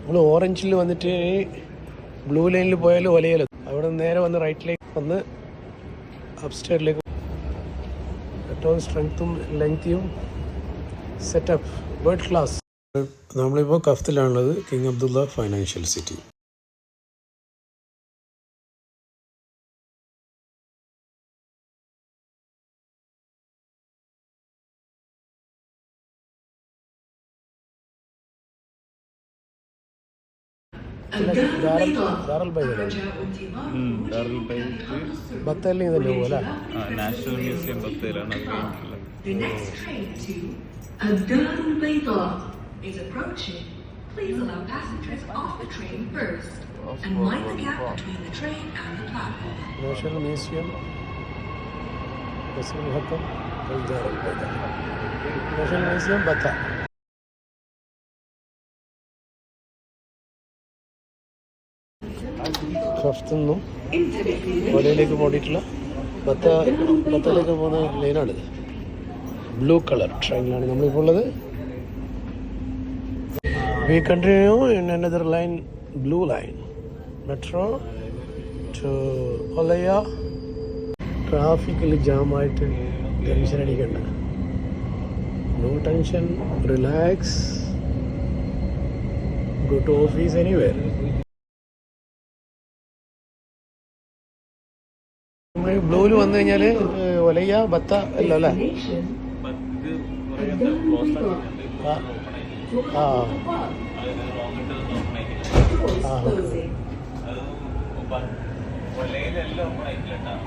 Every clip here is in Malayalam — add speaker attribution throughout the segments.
Speaker 1: നമ്മൾ ഓറഞ്ചിൽ വന്നിട്ട് ബ്ലൂ ലൈനിൽ പോയാലും ഒലയല്ലോ, അവിടെ നേരെ വന്ന് റൈറ്റിലേക്ക് വന്ന് അപ്സ്റ്റേറിലേക്ക് ഏറ്റവും സ്ട്രെങ്ത്തും ലെങ്തിയും സെറ്റപ്പ് വേൾഡ് ക്ലാസ്. നമ്മളിപ്പോൾ കഫ്തിലാണുള്ളത്, കിങ് അബ്ദുള്ള ഫൈനാൻഷ്യൽ സിറ്റി. ബത്തേലി തന്നെ പോകല.
Speaker 2: നാഷണൽ മ്യൂസിയം ബത്തേലാണ് അത് കഴിഞ്ഞിട്ടുള്ളത്.
Speaker 1: National museum national museum Batha. ഖഫ്തിന്നും ഒലയിലേക്ക് പോയിട്ടുള്ള ബത്തയിലേക്ക് പോകുന്ന ലൈനാണിത്. ബ്ലൂ കളർ ട്രെയിനിലാണ് നമ്മളിപ്പോൾ ഉള്ളത്. We continue in another line, blue line metro to Olaya. ട്രാഫിക്കിൽ ജാമായിട്ട് ടെൻഷൻ അടിക്കണ്ട, no tension, relax, go to office anywhere. ബ്ലൂവിൽ വന്നു കഴിഞ്ഞാൽ ഒലയ്യ ബത്ത അല്ലോ അല്ലേ? ആ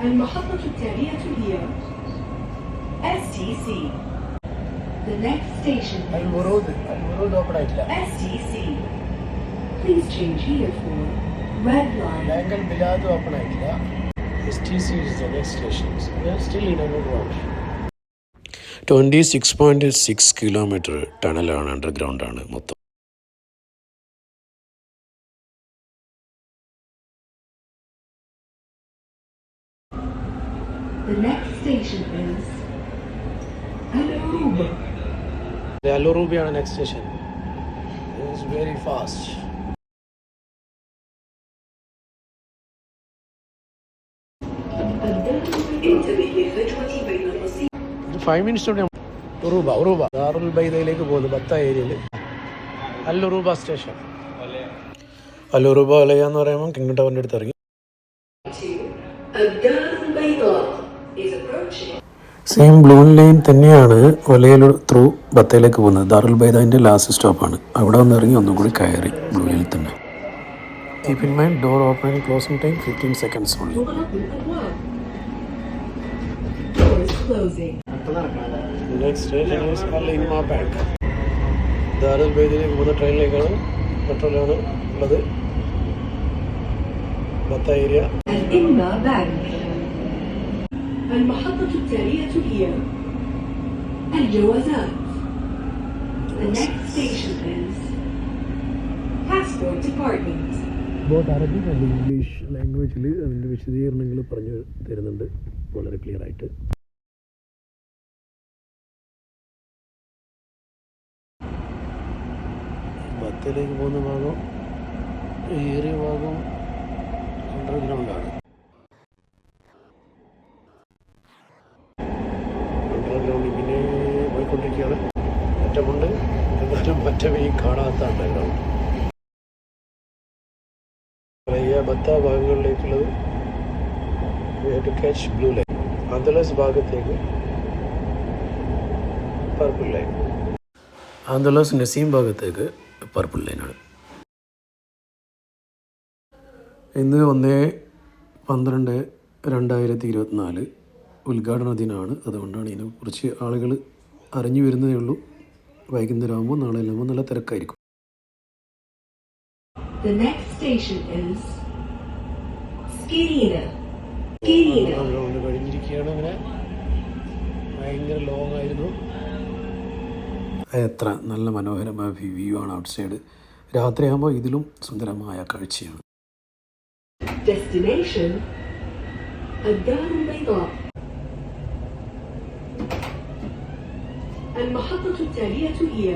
Speaker 3: المحطة التالية هي STC. The next station is
Speaker 1: المرود open ആയിട്ടില്ല.
Speaker 3: STC. Please change here for Red Line.
Speaker 1: Bank al Bilad open ആയിട്ടില്ല. STC is the next station. We are still in underground.
Speaker 4: 26.6 kilometre ടണലാണ്, അണ്ടർഗ്രൗണ്ട് ആണ് മൊത്തം.
Speaker 3: The next station is Al-Uruba.
Speaker 1: Al-Uruba ആണ് next station. It is very fast. ഇത് 5 minutes ഉറൂബ ദാറുൽ ബൈദയിലേക്ക് പോകുന്നു, ബത്ത ഏരിയയിൽ. അൽ-ഉറൂബ സ്റ്റേഷൻ.
Speaker 4: അൽ-ഉറൂബ ഒലയ എന്ന് പറയുമ്പോൾ കിങ് ടവറിൻ്റെ അടുത്ത് ഇറങ്ങി. സെയിം ബ്ലൂ ലൈൻ തന്നെയാണ് ഒലയിൽ ത്രൂ ബത്തയിലേക്ക് പോകുന്നത്. ദാറുൽ ബൈദാൻ്റെ ലാസ്റ്റ് സ്റ്റോപ്പാണ്. അവിടെ ഒന്ന് ഇറങ്ങി ഒന്നും കൂടി കയറി ബ്ലൂ ലൈനിൽ തന്നെ. Keep in mind, door open and closing time 15 seconds only.
Speaker 1: Next station is Alinma bank. ദാറുൽ ബൈദയിലേക്ക് പോകുന്ന ട്രെയിനിലേക്കാണ്, മെട്രോയിലാണ് ഉള്ളത്. Batha area.
Speaker 3: الإنما بانك. المحطة التالية هي الجوازات. The next station is Passport Department.
Speaker 1: Both Arabic and English ലാംഗ്വേജിൽ അതിൻ്റെ വിശദീകരണങ്ങൾ പറഞ്ഞു തരുന്നുണ്ട് വളരെ ക്ലിയർ ആയിട്ട്. ബത്തയിലേക്ക് പോകുന്ന ഭാഗം, ഏറിയ ഭാഗം അണ്ടർഗ്രൗണ്ടാണ്. അണ്ടർഗ്രൗണ്ടിൽ പിന്നെ പോയിക്കൊണ്ടിരിക്കുകയാണ്. അറ്റമുണ്ട്, എന്നിട്ടും മറ്റേ ഈ കാണാത്ത അണ്ടർഗ്രൗണ്ട്. ബത്ത ഭാഗങ്ങളിലേക്കുള്ളത് ക്യാച്ച് ബ്ലൂ ലൈൻ. ആന്തലസ് ഭാഗത്തേക്ക് പർപ്പിൾ ലൈൻ.
Speaker 4: ആന്തലസ് നസീം ഭാഗത്തേക്ക് പർപ്പിൾ ലൈനാണ്. ഇന്ന് 1/12/2024 ഉദ്ഘാടന ദിനമാണ്. അതുകൊണ്ടാണ് ഇതിനെക്കുറിച്ച് ആളുകൾ അറിഞ്ഞു വരുന്നതേ ഉള്ളൂ. വൈകുന്നേരം ആകുമ്പോൾ നാളെ ആകുമ്പോൾ നല്ല തിരക്കായിരിക്കും.
Speaker 3: The next station is Skirina.
Speaker 1: Ground കഴിഞ്ഞിരിക്കുകയാണ്. അങ്ങനെ ഭയങ്കര ലോങ് ആയിരുന്നു.
Speaker 4: എത്ര നല്ല മനോഹരമായ വ്യൂ ആണ് ഔട്ട് സൈഡ്. രാത്രിയാകുമ്പോൾ ഇതിലും സുന്ദരമായ കാഴ്ചയാണ്.
Speaker 3: Destination الدار البيضاء. المحطة التالية هي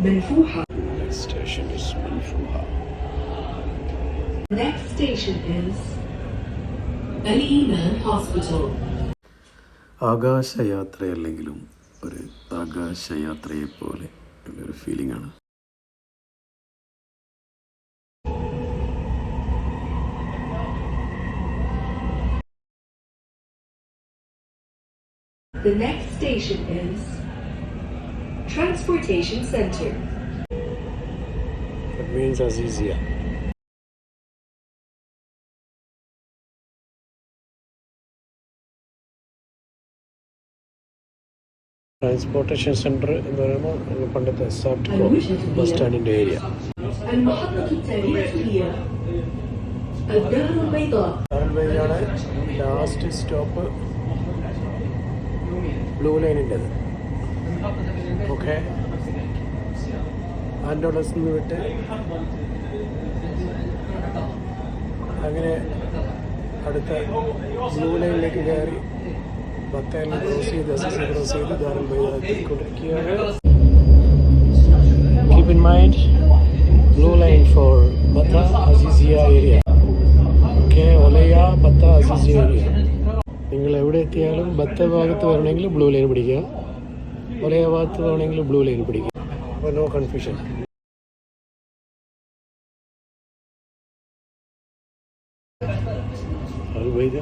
Speaker 3: منفوحة.
Speaker 1: station is Manfuha.
Speaker 3: Next station is Al Iman Hospital.
Speaker 4: ആകാശയാത്രയല്ലെങ്കിലും ഒരു ആകാശയാത്രയെ പോലെ ഉള്ളൊരു ഫീലിംഗ് ആണ്.
Speaker 3: The next station is Transportation Center.
Speaker 1: That means Azizia. Transportation centre എന്ന് പറയുമ്പോൾ പണ്ടത്തെ സാഫ്റ്റ് ബസ് സ്റ്റാൻഡിൻ്റെ ഏരിയ.
Speaker 3: المحطة التاريخية الدار البيضاء.
Speaker 1: ദാറുൽബൈദയാണ് ലാസ്റ്റ് സ്റ്റോപ്പ് ബ്ലൂ ലൈനിൻ്റെത്. ഓക്കെ, ആൻഡോളസ് നിന്ന് വിട്ട് അങ്ങനെ അടുത്ത ബ്ലൂ ലൈനിലേക്ക് കയറി ബത്തേരിൽ ക്രോസ് ചെയ്ത് അസിസി ക്രോസ് ചെയ്ത് ദാറുൽബൈദ എത്തിക്കൊണ്ടിരിക്കുകയാണ്. Keep in mind blue line for Batha Azizia area. Okay, Olaya Batha Azizia area. നിങ്ങൾ എവിടെ എത്തിയാലും ബത്ത ഭാഗത്ത് വരണമെങ്കിൽ ബ്ലൂ ലൈൻ പിടിക്കുക, ഒലയ ഭാഗത്ത് വേണമെങ്കിൽ ബ്ലൂ ലൈൻ പിടിക്കുക. അപ്പോൾ no confusion. Darul Baida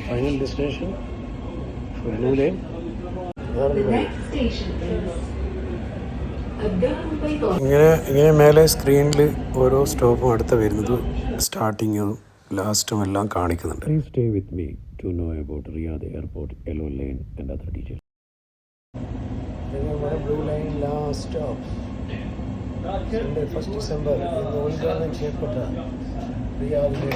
Speaker 1: final destination for Blue Lane.
Speaker 3: The next station is الدار البيضاء.
Speaker 4: ഇങ്ങനെ മേലെ സ്ക്രീനിൽ ഓരോ സ്റ്റോപ്പും അടുത്ത് വരുന്നത് സ്റ്റാർട്ടിങ്ങും ലാസ്റ്റും എല്ലാം കാണിക്കുന്നുണ്ട്. Please stay with me to know about Riyadh Airport, Yellow Lane and other details.
Speaker 1: Blue line last stop 1 December ഇന്ന് ഉദ്ഘാടനം ചെയ്യപ്പെട്ട റിയാദിലെ